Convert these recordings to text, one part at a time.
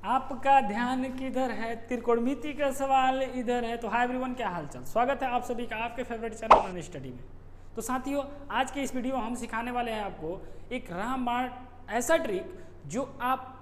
आपका ध्यान किधर है, त्रिकोणमिति का सवाल इधर है। तो हाय एवरीवन, क्या हालचाल, स्वागत है आप सभी का आपके फेवरेट चैनल ऑन स्टडी में। तो साथियों, आज के इस वीडियो में हम सिखाने वाले हैं आपको एक रामबाण ऐसा ट्रिक जो आप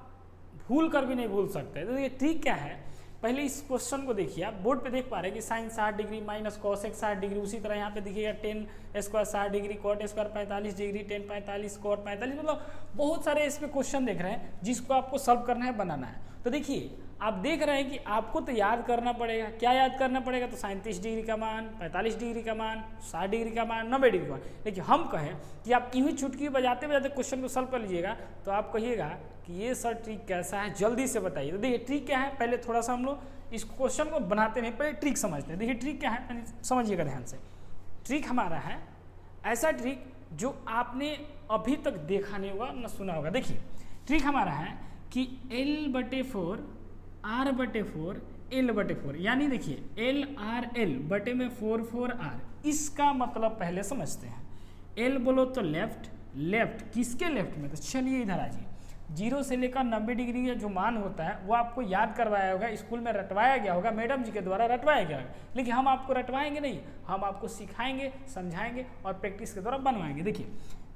भूल कर भी नहीं भूल सकते। तो ये ट्रिक क्या है, पहले इस क्वेश्चन को देखिए। आप बोर्ड पे देख पा रहे हैं कि sine 60 degree minus cosec 60 degree. उसी तरह यहाँ पे देखिएगा tan square 60 degree, cot square 45 degree, tan 45, cot 45। मतलब बहुत सारे इस पे क्वेश्चन देख रहे हैं जिसको आपको सॉल्व करना है, बनाना है। तो देखिए, आप देख रहे हैं कि आपको तो याद करना पड़ेगा। क्या याद करना पड़ेगा? तो साइन 30 डिग्री का मान, 45 डिग्री का मान, 60 डिग्री का मान, 90 डिग्री का मान। लेकिन हम कहें कि आप यूँ ही चुटकी बजाते बजाते क्वेश्चन को सॉल्व कर लीजिएगा, तो आप कहिएगा कि ये सर ट्रिक कैसा है, जल्दी से बताइए। तो देखिए ट्रिक क्या है, पहले थोड़ा सा हम लोग इस क्वेश्चन को बनाते नहीं, पहले ट्रिक समझते हैं। देखिए ट्रिक क्या है, समझिएगा ध्यान से। ट्रिक हमारा है ऐसा ट्रिक जो आपने अभी तक देखा नहीं होगा न सुना होगा। देखिए ट्रिक हमारा है कि L/4 R/4 L/4, यानी देखिए LRL बटे में 4/4R। इसका मतलब पहले समझते हैं। L बोलो तो लेफ्ट, लेफ्ट किसके लेफ्ट में? तो चलिए इधर आ जाइए। 0 से लेकर 90 डिग्री का जो मान होता है वो आपको याद करवाया होगा, स्कूल में रटवाया गया होगा, मैडम जी के द्वारा रटवाया गया होगा। लेकिन हम आपको रटवाएंगे नहीं, हम आपको सिखाएंगे, समझाएंगे और प्रैक्टिस के द्वारा बनवाएंगे। देखिए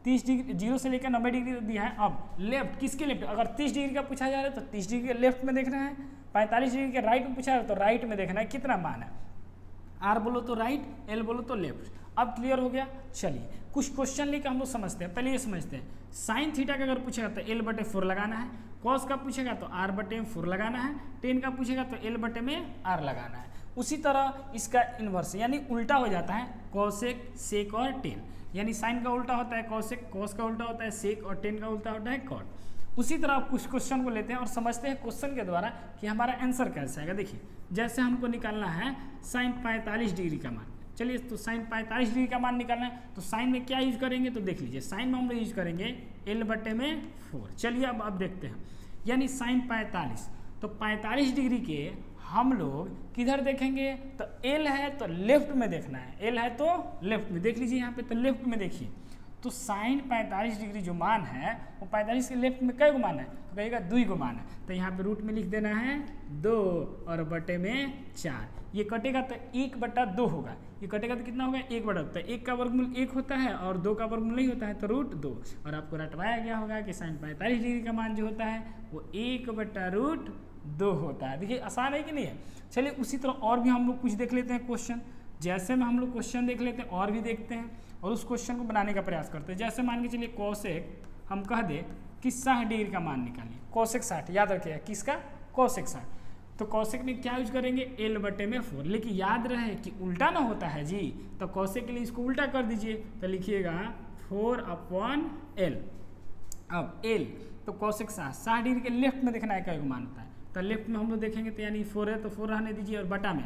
30 डिग्री 0 से लेकर 90 डिग्री दिया है। अब लेफ्ट किसके लेफ्ट? अगर 30 डिग्री का पूछा जा रहा है तो 30 डिग्री के लेफ्ट में देखना है। 45 डिग्री के राइट में पूछा है तो राइट में देखना है कितना मान है। R बोलो तो राइट, L बोलो तो लेफ्ट। अब क्लियर हो गया। चलिए कुछ क्वेश्चन लेकर हम लोग समझते हैं। पहले ये समझते हैं, साइन थीटा का अगर पूछेगा तो L/4 लगाना है, कॉस का पूछेगा तो R/4 लगाना है, टेन का पूछेगा तो L/R लगाना है। उसी तरह इसका इन्वर्स यानी उल्टा हो जाता है, कॉसेक, सेक और टेन। यानी साइन का उल्टा होता है कॉसेक, कॉस का उल्टा होता है सेक और टेन का उल्टा होता है कॉट। उसी तरह आप कुछ क्वेश्चन को लेते हैं और समझते हैं क्वेश्चन के द्वारा कि हमारा आंसर कैसे आएगा। देखिए जैसे हमको निकालना है साइन 45 डिग्री का मान। चलिए तो साइन 45 डिग्री का मान निकालना है, तो साइन में क्या यूज करेंगे? तो देख लीजिए, साइन में हम लोग यूज करेंगे L/4। चलिए अब देखते हैं, यानी साइन 45, तो 45 डिग्री के हम लोग किधर देखेंगे? तो L है तो लेफ्ट में देखना है, L है तो लेफ्ट में। देख लीजिए यहाँ पे, तो लेफ्ट में देखिए। तो साइन 45 डिग्री जो मान है वो 45 के लेफ्ट में कई गो मान है? तो कहेगा 2 गो मान है। तो यहाँ पे रूट में लिख देना है 2 और बटे में 4। ये कटेगा तो 1/2 होगा। ये कटेगा तो कितना होगा? 1/2। तो 1 का वर्गमूल 1 होता है और 2 का वर्गमूल नहीं होता है, तो √2। और आपको रटवाया गया होगा कि साइन 45 डिग्री का मान जो होता है वो 1/√2 होता है। देखिए आसान है कि नहीं है। चलिए उसी तरह और भी हम लोग कुछ देख लेते हैं क्वेश्चन। जैसे में हम लोग क्वेश्चन देख लेते हैं और भी देखते हैं और उस क्वेश्चन को बनाने का प्रयास करते हैं। जैसे मान के चलिए कॉसेक हम कह दे कि 60 डिग्री का मान निकालिए। कॉसेक 60 याद रखिएगा, किसका? कॉसेक 60। तो कॉसेक में क्या यूज करेंगे? L/4। लेकिन याद रहे कि उल्टा ना होता है जी, तो कॉसेक के लिए इसको उल्टा कर दीजिए। तो लिखिएगा 4/L। अब L तो कॉसेक 60 डिग्री के लेफ्ट में देखना है क्या मान होता है। तो लेफ्ट में हम लोग देखेंगे तो यानी 4 है तो 4 रहने दीजिए, और बटा में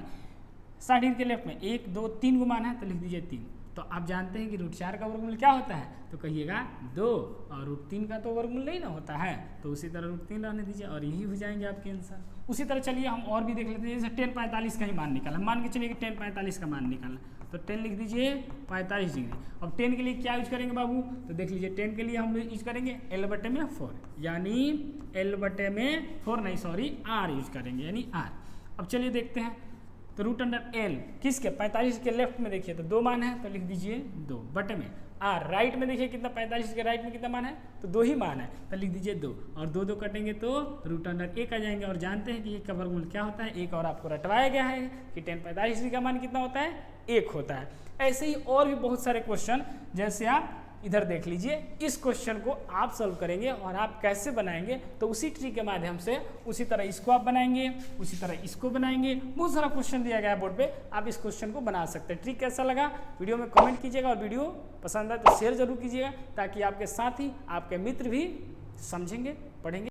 60 डिग्री के लेफ्ट में 1 2 3 गो मान है तो लिख दीजिए 3। तो आप जानते हैं कि √4 का वर्गमूल क्या होता है? तो कहिएगा 2, और √3 का तो वर्गमूल नहीं ना होता है, तो उसी तरह √3 रहने दीजिए और यही हो जाएंगे आपके आंसर। उसी तरह चलिए हम और भी देख लेते हैं। जैसे 10 45 का ही मान निकालना, मान के चलिए कि 10 45 का मान निकालना, तो 10 लिख दीजिए 45 डिग्री। अब 10 के लिए क्या यूज करेंगे बाबू? तो देख लीजिए 10 के लिए हम लोग यूज करेंगे L/4, यानी L/4 नहीं सॉरी R यूज करेंगे, यानी R। अब चलिए देखते हैं, तो √L किसके? 45 के लेफ्ट में देखिए तो 2 मान है, तो लिख दीजिए 2 बटे में R। राइट में देखिए कितना, 45 के राइट में कितना मान है? तो 2 ही मान है, तो लिख दीजिए 2, और 2 2 कटेंगे तो √1 आ जाएंगे। और जानते हैं कि 1 का वर्गमूल क्या होता है? 1। और आपको रटवाया गया है कि 10 45 डिग्री का मान कितना होता है? 1 होता है। ऐसे ही और भी बहुत सारे क्वेश्चन, जैसे आप इधर देख लीजिए। इस क्वेश्चन को आप सॉल्व करेंगे और आप कैसे बनाएंगे? तो उसी ट्रिक के माध्यम से उसी तरह इसको आप बनाएंगे, उसी तरह इसको बनाएंगे। बहुत सारा क्वेश्चन दिया गया है बोर्ड पे, आप इस क्वेश्चन को बना सकते हैं। ट्रिक कैसा लगा वीडियो में कमेंट कीजिएगा, और वीडियो पसंद आए तो शेयर जरूर कीजिएगा, ताकि आपके साथी आपके मित्र भी समझेंगे, पढ़ेंगे।